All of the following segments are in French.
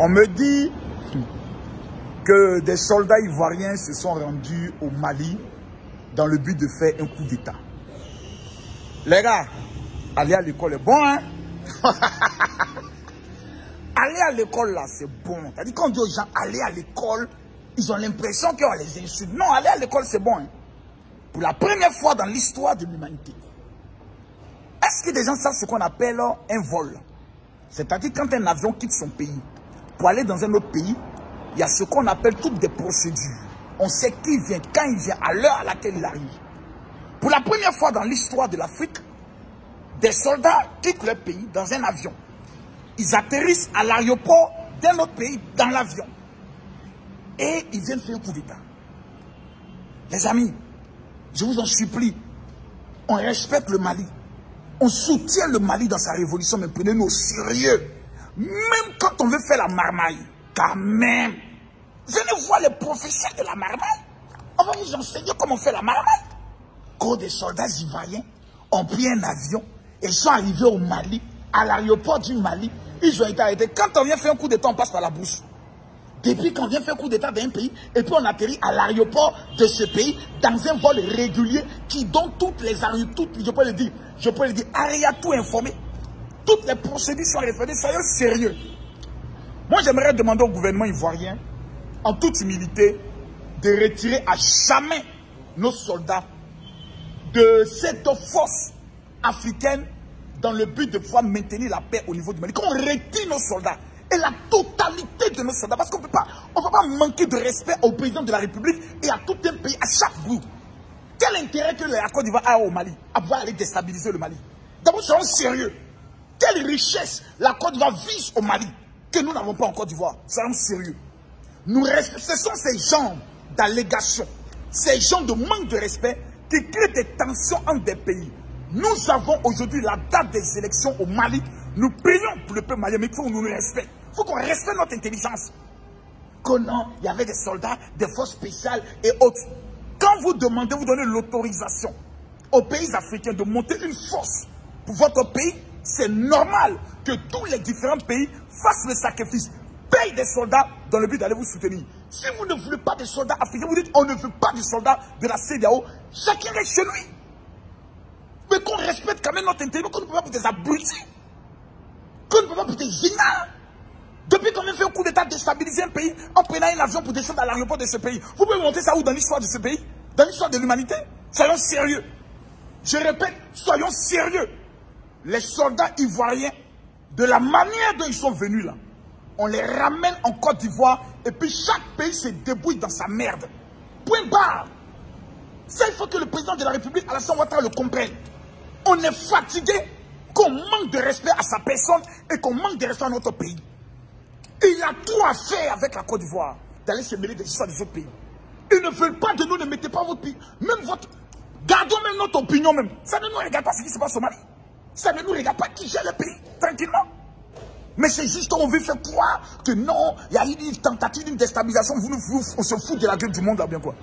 On me dit que des soldats ivoiriens se sont rendus au Mali dans le but de faire un coup d'État. Les gars, aller à l'école est bon, hein? Aller à l'école là, c'est bon. C'est-à-dire quand on dit aux gens aller à l'école, ils ont l'impression qu'on les insulte. Non, aller à l'école c'est bon, hein? Pour la première fois dans l'histoire de l'humanité. Est-ce que des gens savent ce qu'on appelle un vol? C'est-à-dire quand un avion quitte son pays pour aller dans un autre pays, il y a ce qu'on appelle toutes des procédures. On sait qui vient, quand il vient, à l'heure à laquelle il arrive. Pour la première fois dans l'histoire de l'Afrique, des soldats quittent leur pays dans un avion. Ils atterrissent à l'aéroport d'un autre pays dans l'avion. Et ils viennent faire un coup d'État. Les amis, je vous en supplie, on respecte le Mali. On soutient le Mali dans sa révolution, mais prenez-nous au sérieux. Même quand on veut faire la marmaille, quand même. Venez voir les professeurs de la marmaille. On va vous enseigner comment faire la marmaille. Quand des soldats ivoiriens ont pris un avion et sont arrivés au Mali, à l'aéroport du Mali, ils ont été arrêtés. Quand on vient faire un coup d'État, on passe par la bouche. Depuis qu'on vient faire un coup d'État d'un pays, et puis on atterrit à l'aéroport de ce pays, dans un vol régulier, qui donne toutes les je peux le dire, Aria tout informé. Toutes les procédures sont respectées, soyons sérieux. Moi, j'aimerais demander au gouvernement ivoirien, en toute humilité, de retirer à jamais nos soldats de cette force africaine dans le but de pouvoir maintenir la paix au niveau du Mali. Qu'on retire nos soldats et la totalité de nos soldats, parce qu'on ne peut pas manquer de respect au président de la République et à tout un pays, à chaque groupe. Quel intérêt que la Côte d'Ivoire a au Mali, à pouvoir aller déstabiliser le Mali? D'abord, soyons sérieux. Quelle richesse la Côte d'Ivoire vise au Mali que nous n'avons pas en Côte d'Ivoire? Soyons sérieux. Ce sont ces gens d'allégation, ces gens de manque de respect qui créent des tensions entre des pays. Nous avons aujourd'hui la date des élections au Mali. Nous prions pour le peuple malien, mais il faut qu'on nous respecte. Il faut qu'on respecte notre intelligence. Que non, il y avait des soldats, des forces spéciales et autres. Quand vous demandez, vous donnez l'autorisation aux pays africains de monter une force pour votre pays, c'est normal que tous les différents pays fassent le sacrifice, payent des soldats dans le but d'aller vous soutenir. Si vous ne voulez pas des soldats africains, vous dites on ne veut pas des soldats de la CEDEAO, chacun reste chez lui. Mais qu'on respecte quand même notre intelligence, qu'on ne peut pas pour des abrutis, qu'on ne peut pas pour des génials. Depuis qu'on a fait un coup d'État déstabiliser un pays en prenant un avion pour descendre à l'aéroport de ce pays, vous pouvez monter ça où dans l'histoire de ce pays? Dans l'histoire de l'humanité? Soyons sérieux. Je répète, soyons sérieux. Les soldats ivoiriens, de la manière dont ils sont venus là, on les ramène en Côte d'Ivoire et puis chaque pays se débrouille dans sa merde. Point barre. Ça, il faut que le président de la République, Alassane Ouattara, le comprenne. On est fatigué qu'on manque de respect à sa personne et qu'on manque de respect à notre pays. Il a tout à faire avec la Côte d'Ivoire, d'aller se mêler des histoires des autres pays. Ils ne veulent pas de nous, ne mettez pas votre pays. Même votre... Gardons même notre opinion même. Ça ne nous regarde pas ce qui se passe au Mali. Ça ne nous regarde pas qui gère le pays, tranquillement. Mais c'est juste qu'on veut faire croire que non, il y a une tentative d'une déstabilisation, on se fout de la gueule du monde là, bien quoi.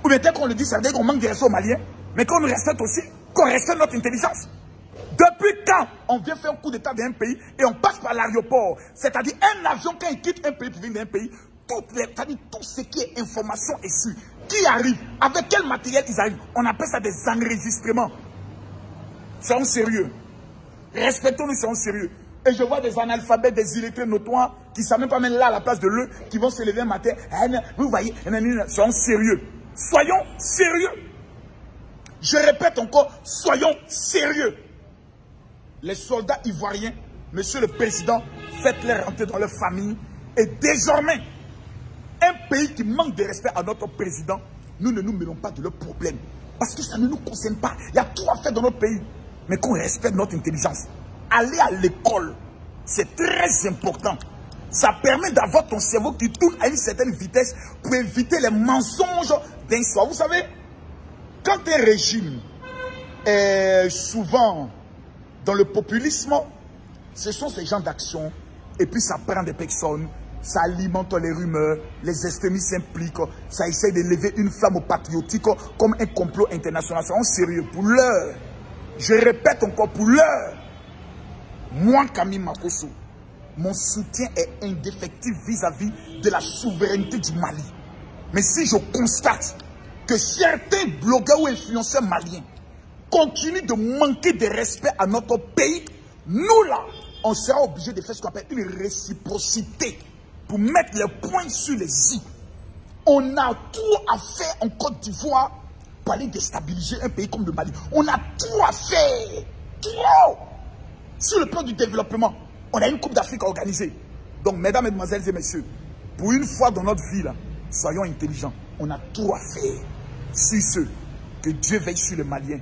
Ou bien dès qu'on le dit, ça veut dire qu'on manque de respect aux Maliens, mais qu'on nous respecte aussi, qu'on respecte notre intelligence. Depuis quand on vient faire un coup d'État d'un pays et on passe par l'aéroport, c'est-à-dire un avion quand il quitte un pays pour venir d'un pays, tout ce qui est information est su. Qui arrive, avec quel matériel ils arrivent, on appelle ça des enregistrements. Soyons sérieux. Respectons-nous, soyons sérieux. Et je vois des analphabètes, des illettrés notoires qui ne savent même pas mettre là à la place de l'eux, qui vont se lever un matin. Vous voyez, soyons sérieux. Soyons sérieux. Je répète encore, soyons sérieux. Les soldats ivoiriens, monsieur le président, faites-les rentrer dans leur famille. Et désormais, un pays qui manque de respect à notre président, nous ne nous mêlons pas de leurs problèmes. Parce que ça ne nous concerne pas. Il y a tout à faire dans notre pays. Mais qu'on respecte notre intelligence. Aller à l'école, c'est très important. Ça permet d'avoir ton cerveau qui tourne à une certaine vitesse pour éviter les mensonges d'un soir. Vous savez, quand un régime est souvent dans le populisme, ce sont ces gens d'action. Et puis ça prend des personnes, ça alimente les rumeurs, les extrémistes s'impliquent, ça essaie de lever une flamme patriotique comme un complot international. C'est sérieux. Pour l'heure, je répète encore, pour l'heure, moi, Camille Makosso, mon soutien est indéfectible vis-à-vis de la souveraineté du Mali. Mais si je constate que certains blogueurs ou influenceurs maliens continuent de manquer de respect à notre pays, nous là, on sera obligé de faire ce qu'on appelle une réciprocité pour mettre les points sur les i. On a tout à faire en Côte d'Ivoire pour aller déstabiliser un pays comme le Mali. On a tout à faire. Trop. Sur le plan du développement, on a une Coupe d'Afrique organisée. Donc, mesdames, mesdemoiselles et messieurs, pour une fois dans notre vie, là, soyons intelligents. On a tout à faire. Sur ce, que Dieu veille sur les Maliens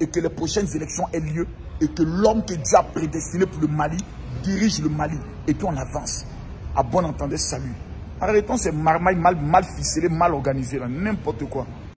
et que les prochaines élections aient lieu et que l'homme que Dieu a prédestiné pour le Mali dirige le Mali. Et puis on avance. À bon entendeur, salut. Arrêtons ces marmailles mal ficelées, mal organisées, n'importe quoi.